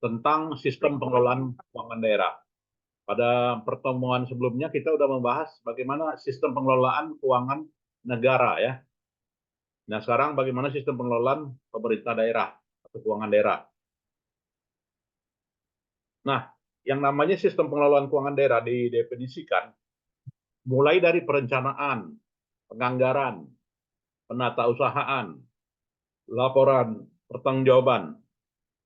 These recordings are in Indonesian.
tentang sistem pengelolaan keuangan daerah. Pada pertemuan sebelumnya kita sudah membahas bagaimana sistem pengelolaan keuangan negara ya. Nah, sekarang bagaimana sistem pengelolaan pemerintah daerah atau keuangan daerah. Nah, yang namanya sistem pengelolaan keuangan daerah didefinisikan mulai dari perencanaan, penganggaran, penatausahaan, laporan pertanggungjawaban,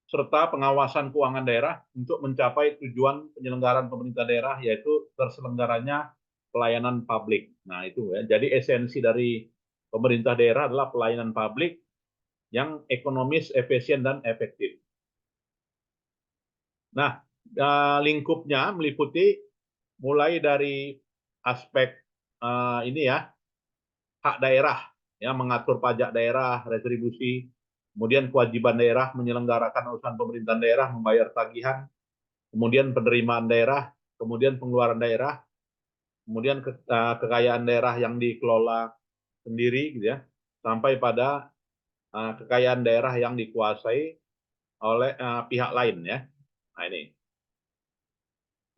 serta pengawasan keuangan daerah untuk mencapai tujuan penyelenggaraan pemerintah daerah, yaitu terselenggaranya pelayanan publik. Nah, itu ya. Jadi esensi dari pemerintah daerah adalah pelayanan publik yang ekonomis, efisien, dan efektif. Nah, lingkupnya meliputi mulai dari aspek ini ya, hak daerah, ya, mengatur pajak daerah, retribusi, kemudian kewajiban daerah menyelenggarakan urusan pemerintahan daerah, membayar tagihan, kemudian penerimaan daerah, kemudian pengeluaran daerah, kemudian kekayaan daerah yang dikelola sendiri, gitu ya, sampai pada kekayaan daerah yang dikuasai oleh pihak lain, ya. Nah, ini.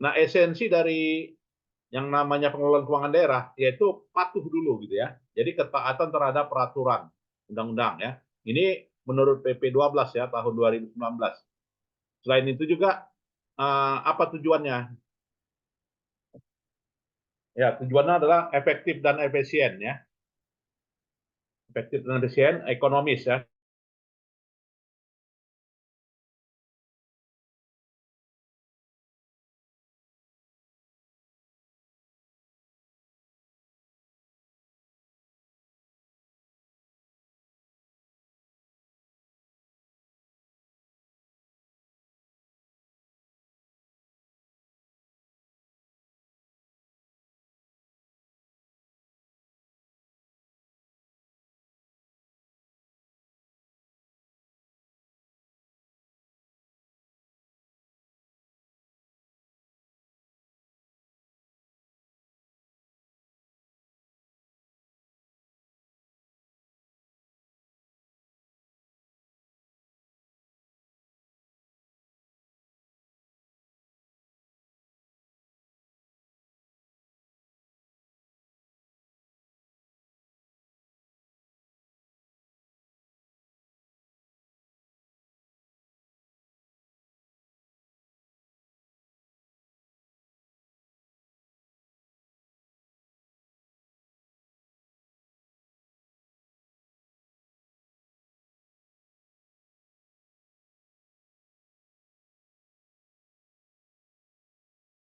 Nah, esensi dari yang namanya pengelolaan keuangan daerah yaitu patuh dulu, gitu ya. Jadi ketaatan terhadap peraturan undang-undang, ya. Ini menurut PP 12 ya tahun 2019. Selain itu juga apa tujuannya? Ya, tujuannya adalah efektif dan efisien, ya. Efektif dan efisien, ekonomis, ya.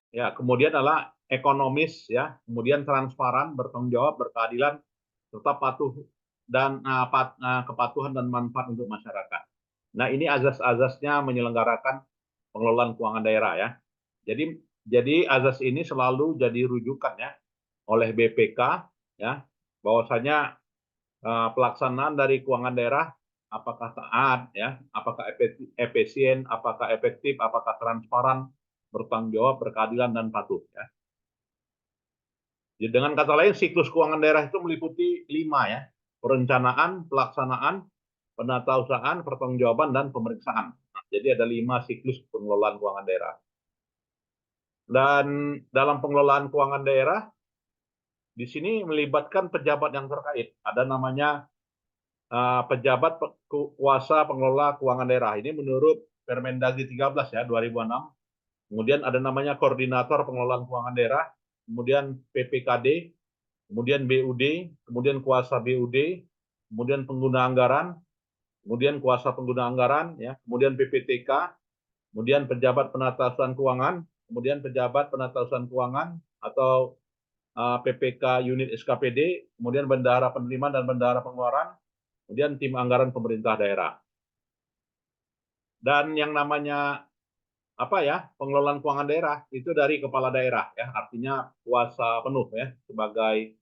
Ya, kemudian adalah ekonomis, ya, kemudian transparan, bertanggung jawab, berkeadilan, serta patuh dan kepatuhan dan manfaat untuk masyarakat. Nah, ini azas-azasnya menyelenggarakan pengelolaan keuangan daerah, ya. Jadi azas ini selalu jadi rujukan, ya, oleh BPK, ya, bahwasanya pelaksanaan dari keuangan daerah apakah taat, ya, apakah efisien, apakah efektif, apakah transparan, bertanggung jawab, berkeadilan, dan patuh, ya. Jadi dengan kata lain, siklus keuangan daerah itu meliputi 5, ya: perencanaan, pelaksanaan, penatausahaan, pertanggungjawaban, dan pemeriksaan. Nah, jadi ada 5 siklus pengelolaan keuangan daerah. Dan dalam pengelolaan keuangan daerah di sini melibatkan pejabat yang terkait. Ada namanya pejabat kuasa pengelola keuangan daerah. Ini menurut Permendagri 13 ya 2006. Kemudian ada namanya koordinator pengelolaan keuangan daerah, kemudian PPKD, kemudian BUD, kemudian kuasa BUD, kemudian pengguna anggaran, kemudian kuasa pengguna anggaran, ya, kemudian PPTK, kemudian pejabat penata usahaan keuangan, kemudian pejabat penata usahaan keuangan atau PPK unit SKPD, kemudian bendahara penerimaan dan bendahara pengeluaran, kemudian tim anggaran pemerintah daerah. Dan yang namanya pengelolaan keuangan daerah itu dari kepala daerah, ya, artinya kuasa penuh, ya, sebagai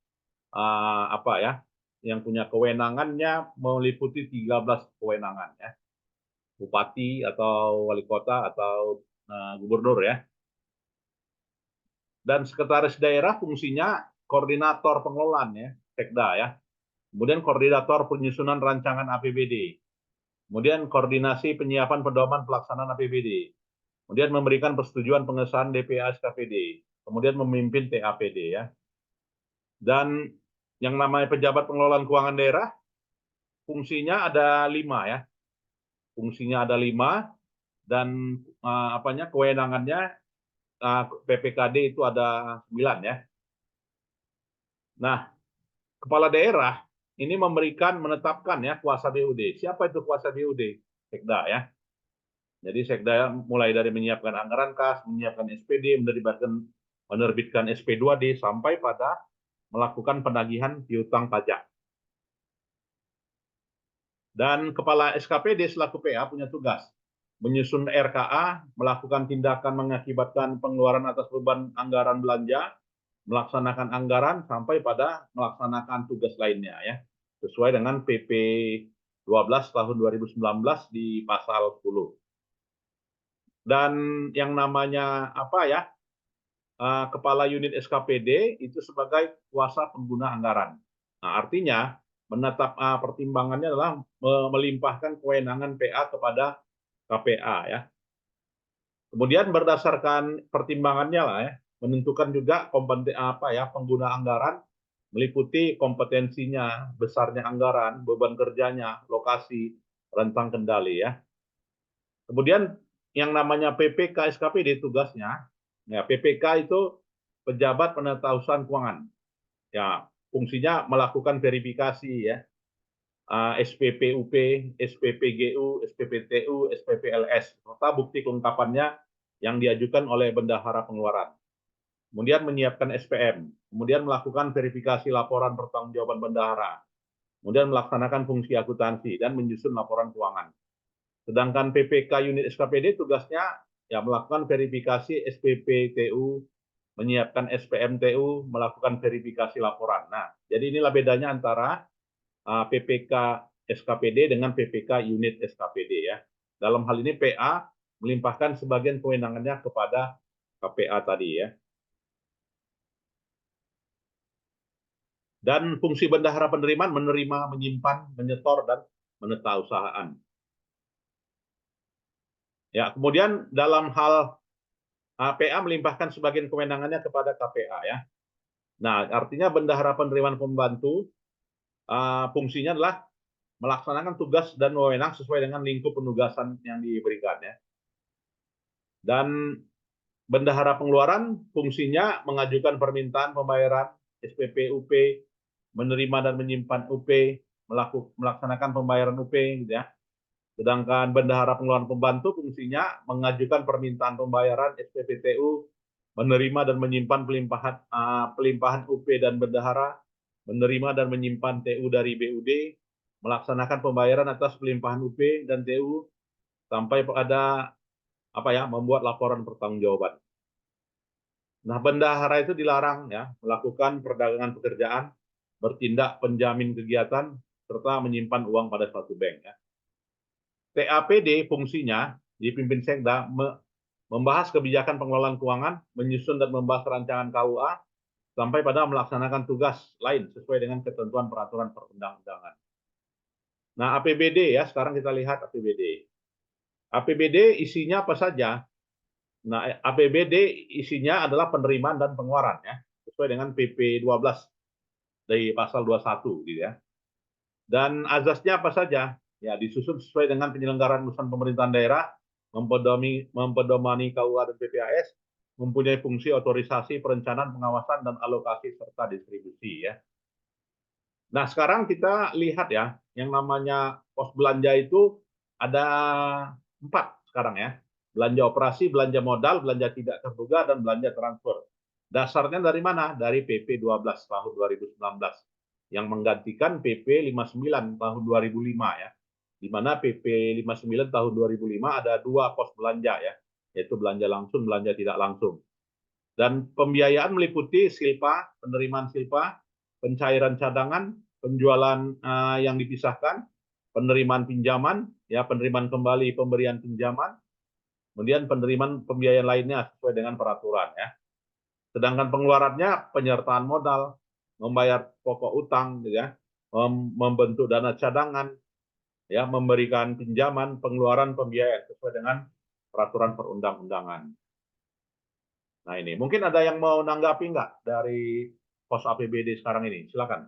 yang punya kewenangannya meliputi 13 kewenangan, ya, bupati atau wali kota atau gubernur, ya. Dan sekretaris daerah fungsinya koordinator pengelolaan, ya, Sekda, ya. Kemudian koordinator penyusunan rancangan APBD. Kemudian koordinasi penyiapan pedoman pelaksanaan APBD. Kemudian memberikan persetujuan pengesahan DPA SKPD. Kemudian memimpin TAPD ya. Dan yang namanya pejabat pengelolaan keuangan daerah, fungsinya ada 5 ya. Fungsinya ada 5 dan kewenangannya PPKD itu ada 9 ya. Nah, kepala daerah ini menetapkan ya kuasa BUD. Siapa itu kuasa BUD? Sekda ya. Jadi Sekda mulai dari menyiapkan anggaran kas, menyiapkan SPD, menerbitkan SP2D sampai pada melakukan penagihan piutang pajak. Dan kepala SKPD selaku PA punya tugas menyusun RKA, melakukan tindakan mengakibatkan pengeluaran atas beban anggaran belanja, melaksanakan anggaran sampai pada melaksanakan tugas lainnya ya. Sesuai dengan PP 12 tahun 2019 di pasal 10. Dan yang namanya kepala unit SKPD itu sebagai kuasa pengguna anggaran. Nah, artinya pertimbangannya adalah melimpahkan kewenangan PA kepada KPA ya. Kemudian berdasarkan pertimbangannya lah ya, menentukan juga pengguna anggaran meliputi kompetensinya, besarnya anggaran, beban kerjanya, lokasi, rentang kendali ya. Kemudian yang namanya PPK SKPD tugasnya, ya PPK itu pejabat penetausan keuangan. Ya, fungsinya melakukan verifikasi ya. SPPUP, SPPGU, SPPTU, SPPLS, serta bukti kelengkapannya yang diajukan oleh bendahara pengeluaran. Kemudian menyiapkan SPM, kemudian melakukan verifikasi laporan pertanggungjawaban bendahara, kemudian melaksanakan fungsi akuntansi dan menyusun laporan keuangan. Sedangkan PPK unit SKPD tugasnya ya melakukan verifikasi SPPTU, menyiapkan SPMTU, melakukan verifikasi laporan. Nah, jadi inilah bedanya antara PPK SKPD dengan PPK unit SKPD ya. Dalam hal ini PA melimpahkan sebagian kewenangannya kepada KPA tadi ya. Dan fungsi bendahara penerimaan menerima, menyimpan, menyetor, dan menetausahaan. Ya, kemudian dalam hal PA melimpahkan sebagian kewenangannya kepada KPA ya. Nah, artinya bendahara penerimaan pembantu fungsinya adalah melaksanakan tugas dan wewenang sesuai dengan lingkup penugasan yang diberikan ya. Dan bendahara pengeluaran fungsinya mengajukan permintaan pembayaran SPP UP, menerima dan menyimpan UP, melaksanakan pembayaran UP gitu ya. Sedangkan bendahara pengeluaran pembantu fungsinya mengajukan permintaan pembayaran SPPTU, menerima dan menyimpan pelimpahan UP dan bendahara, menerima dan menyimpan TU dari BUD, melaksanakan pembayaran atas pelimpahan UP dan TU sampai pada membuat laporan pertanggungjawaban. Nah, bendahara itu dilarang ya melakukan perdagangan pekerjaan, bertindak penjamin kegiatan, serta menyimpan uang pada suatu bank ya. TAPD fungsinya dipimpin Sekda membahas kebijakan pengelolaan keuangan, menyusun dan membahas rancangan KUA, sampai pada melaksanakan tugas lain sesuai dengan ketentuan peraturan perundang-undangan. Nah, APBD ya, sekarang kita lihat APBD. APBD isinya apa saja? Nah, APBD isinya adalah penerimaan dan pengeluaran ya, sesuai dengan PP 12 dari pasal 21 gitu ya. Dan azasnya apa saja? Ya, disusun sesuai dengan penyelenggaraan urusan pemerintahan daerah, mempedomani KUA dan PPAS, mempunyai fungsi otorisasi, perencanaan, pengawasan, dan alokasi serta distribusi ya. Nah, sekarang kita lihat ya, yang namanya pos belanja itu ada 4 sekarang ya. Belanja operasi, belanja modal, belanja tidak terduga, dan belanja transfer. Dasarnya dari mana? Dari PP 12 tahun 2019 yang menggantikan PP 59 tahun 2005 ya. Di mana PP 59 tahun 2005 ada 2 pos belanja ya, yaitu belanja langsung, belanja tidak langsung. Dan pembiayaan meliputi silpa, penerimaan silpa, pencairan cadangan, penjualan yang dipisahkan, penerimaan pinjaman, ya penerimaan kembali pemberian pinjaman, kemudian penerimaan pembiayaan lainnya sesuai dengan peraturan ya. Sedangkan pengeluarannya penyertaan modal, membayar pokok utang, gitu ya, membentuk dana cadangan, ya memberikan pinjaman, pengeluaran pembiayaan sesuai dengan peraturan perundang-undangan. Nah ini, mungkin ada yang mau nanggapi nggak dari pos APBD sekarang ini? Silakan.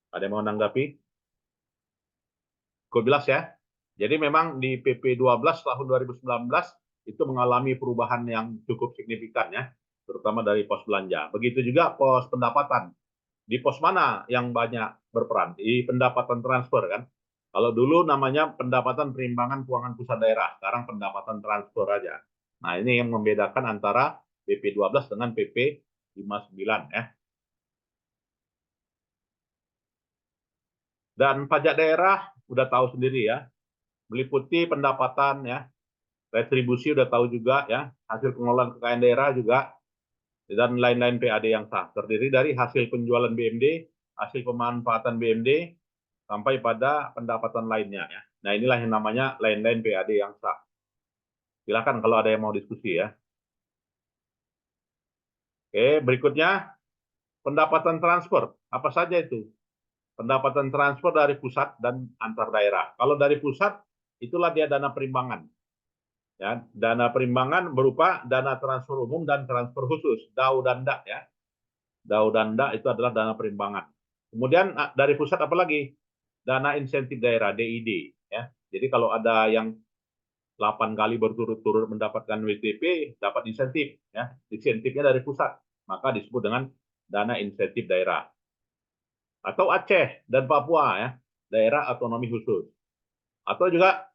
Ada yang mau nanggapi? Cukup jelas ya. Jadi memang di PP 12 tahun 2019 itu mengalami perubahan yang cukup signifikan ya, terutama dari pos belanja. Begitu juga pos pendapatan. Di pos mana yang banyak berperan? Di pendapatan transfer kan. Kalau dulu namanya pendapatan perimbangan keuangan pusat daerah, sekarang pendapatan transfer aja. Nah, ini yang membedakan antara PP 12 dengan PP 59 ya. Dan pajak daerah udah tahu sendiri ya, meliputi pendapatan ya, retribusi udah tahu juga ya, hasil pengelolaan kekayaan daerah juga, dan lain-lain PAD yang sah. Terdiri dari hasil penjualan BMD, hasil pemanfaatan BMD, sampai pada pendapatan lainnya ya. Nah, inilah yang namanya lain-lain PAD yang sah. Silakan kalau ada yang mau diskusi ya. Oke, berikutnya pendapatan transfer. Apa saja itu? Pendapatan transfer dari pusat dan antar daerah. Kalau dari pusat, itulah dia dana perimbangan. Ya, dana perimbangan berupa dana transfer umum dan transfer khusus, DAU dan DA ya. DAU dan DA itu adalah dana perimbangan. Kemudian dari pusat apa lagi? Dana insentif daerah, DID ya. Jadi kalau ada yang 8 kali berturut-turut mendapatkan WTP, dapat insentif ya. Insentifnya dari pusat, maka disebut dengan dana insentif daerah. Atau Aceh dan Papua ya, daerah otonomi khusus. Atau juga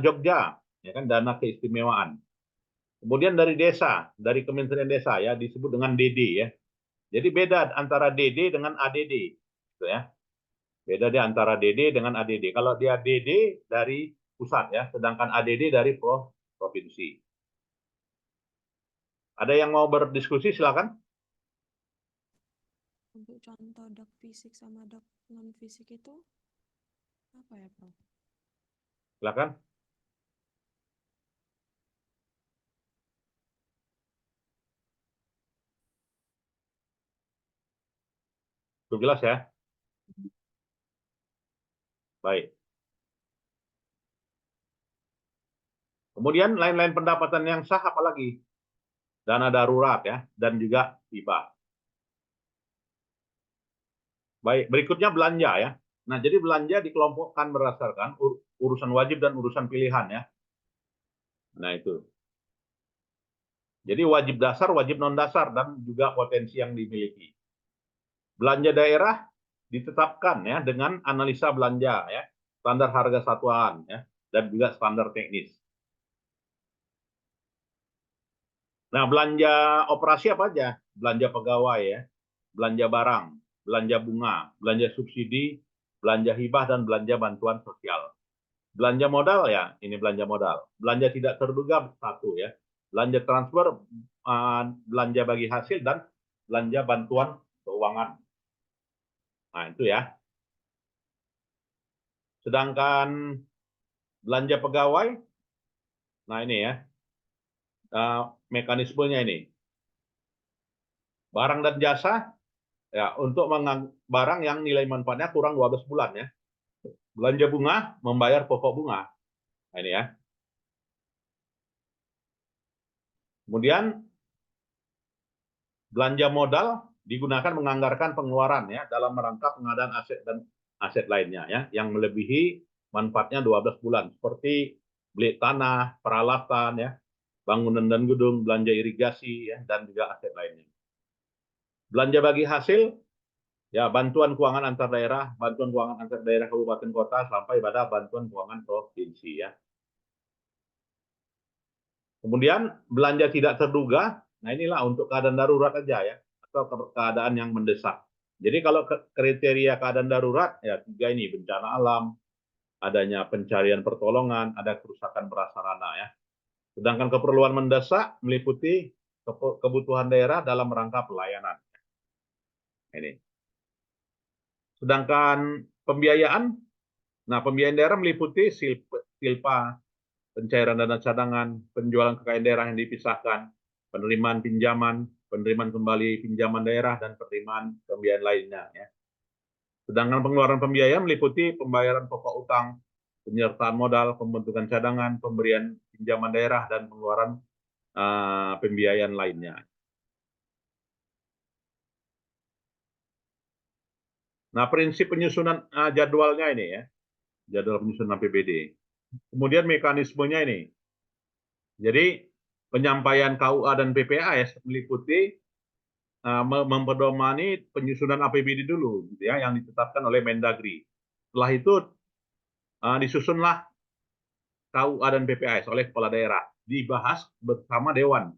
Jogja, ya kan, dana keistimewaan. Kemudian dari desa, dari Kementerian Desa ya, disebut dengan DD ya. Jadi beda antara DD dengan ADD, gitu ya. Beda dia antara DD dengan ADD. Kalau dia DD dari pusat ya, sedangkan ADD dari provinsi. Ada yang mau berdiskusi silakan. Untuk contoh dak fisik sama dak non fisik itu apa ya, Prof? Silakan. Cukup jelas ya. Baik. Kemudian lain-lain pendapatan yang sah apalagi? Dana darurat ya, dan juga hibah. Baik, berikutnya belanja ya. Nah, jadi belanja dikelompokkan berdasarkan urusan wajib dan urusan pilihan ya. Nah, itu. Jadi wajib dasar, wajib non dasar, dan juga potensi yang dimiliki. Belanja daerah ditetapkan ya dengan analisa belanja ya, standar harga satuan ya, dan juga standar teknis. Nah, belanja operasi apa aja? Belanja pegawai ya, belanja barang, belanja bunga, belanja subsidi, belanja hibah, dan belanja bantuan sosial. Belanja modal ya, ini belanja modal. Belanja tidak terduga satu ya. Belanja transfer, belanja bagi hasil, dan belanja bantuan keuangan. Nah, itu ya. Sedangkan belanja pegawai, nah ini ya, mekanismenya ini. Barang dan jasa, ya untuk barang yang nilai manfaatnya kurang 12 bulan ya. Belanja bunga, membayar pokok bunga. Nah, ini ya. Kemudian belanja modal digunakan menganggarkan pengeluaran ya dalam rangka pengadaan aset dan aset lainnya ya yang melebihi manfaatnya 12 bulan seperti beli tanah, peralatan ya, bangunan dan gedung, belanja irigasi ya, dan juga aset lainnya. Belanja bagi hasil ya, bantuan keuangan antar daerah, bantuan keuangan antar daerah kabupaten kota sampai pada bantuan keuangan provinsi ya. Kemudian belanja tidak terduga, nah inilah untuk keadaan darurat aja ya, atau keadaan yang mendesak. Jadi kalau kriteria keadaan darurat ya tiga ini: bencana alam, adanya pencarian pertolongan, ada kerusakan prasarana ya. Sedangkan keperluan mendesak meliputi kebutuhan daerah dalam rangka pelayanan. Ini. Sedangkan pembiayaan, nah pembiayaan daerah meliputi silpa, pencairan dana cadangan, penjualan kekayaan daerah yang dipisahkan, penerimaan pinjaman, penerimaan kembali pinjaman daerah, dan penerimaan pembiayaan lainnya. Ya. Sedangkan pengeluaran pembiayaan meliputi pembayaran pokok utang, penyertaan modal, pembentukan cadangan, pemberian pinjaman daerah, dan pengeluaran pembiayaan lainnya. Nah, prinsip penyusunan jadwalnya ini ya, jadwal penyusunan APBD. Kemudian mekanismenya ini. Jadi penyampaian KUA dan PPAS meliputi mempedomani penyusunan APBD dulu, gitu ya, yang ditetapkan oleh Mendagri. Setelah itu disusunlah KUA dan PPAS oleh kepala daerah, dibahas bersama Dewan.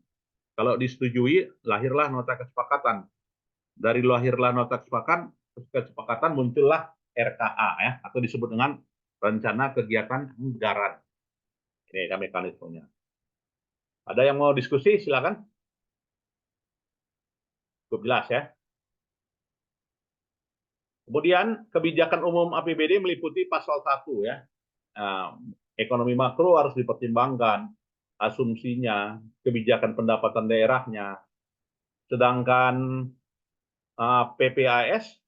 Kalau disetujui, lahirlah nota kesepakatan. Dari lahirlah nota kesepakatan muncullah RKA ya, atau disebut dengan rencana kegiatan anggaran. Ini kan mekanismenya. Ada yang mau diskusi? Silakan. Cukup jelas ya. Kemudian kebijakan umum APBD meliputi pasal 1 ya. Ekonomi makro harus dipertimbangkan, asumsinya, kebijakan pendapatan daerahnya. Sedangkan PPAS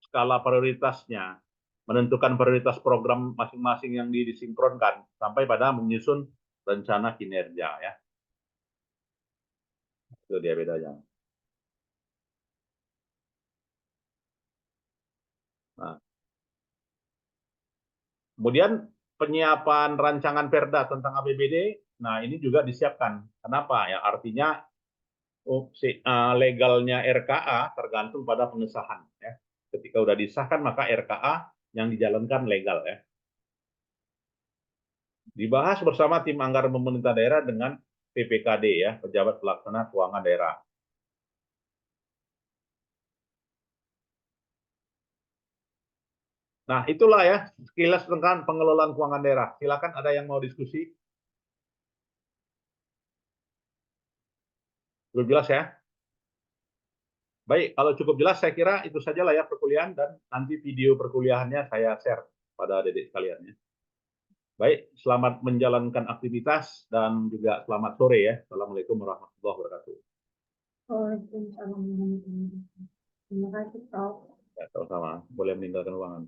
skala prioritasnya, menentukan prioritas program masing-masing yang disinkronkan sampai pada menyusun rencana kinerja ya. Itu dia bedanya. Nah, kemudian penyiapan rancangan Perda tentang APBD, nah ini juga disiapkan. Kenapa ya? Artinya legalnya RKA tergantung pada pengesahan ya. Ketika udah disahkan maka RKA yang dijalankan legal ya. Dibahas bersama tim anggaran pemerintah daerah dengan PPKD ya, pejabat pelaksana keuangan daerah. Nah, itulah ya sekilas tentang pengelolaan keuangan daerah. Silakan ada yang mau diskusi. Belum jelas ya? Baik, kalau cukup jelas saya kira itu sajalah ya perkuliahan, dan nanti video perkuliahannya saya share pada adik-adik sekalian ya. Baik, selamat menjalankan aktivitas dan juga selamat sore ya. Assalamualaikum warahmatullahi wabarakatuh. Waalaikumsalam warahmatullahi wabarakatuh. Terima kasih, Prof. Ya, sama-sama. Boleh meninggalkan ruangan.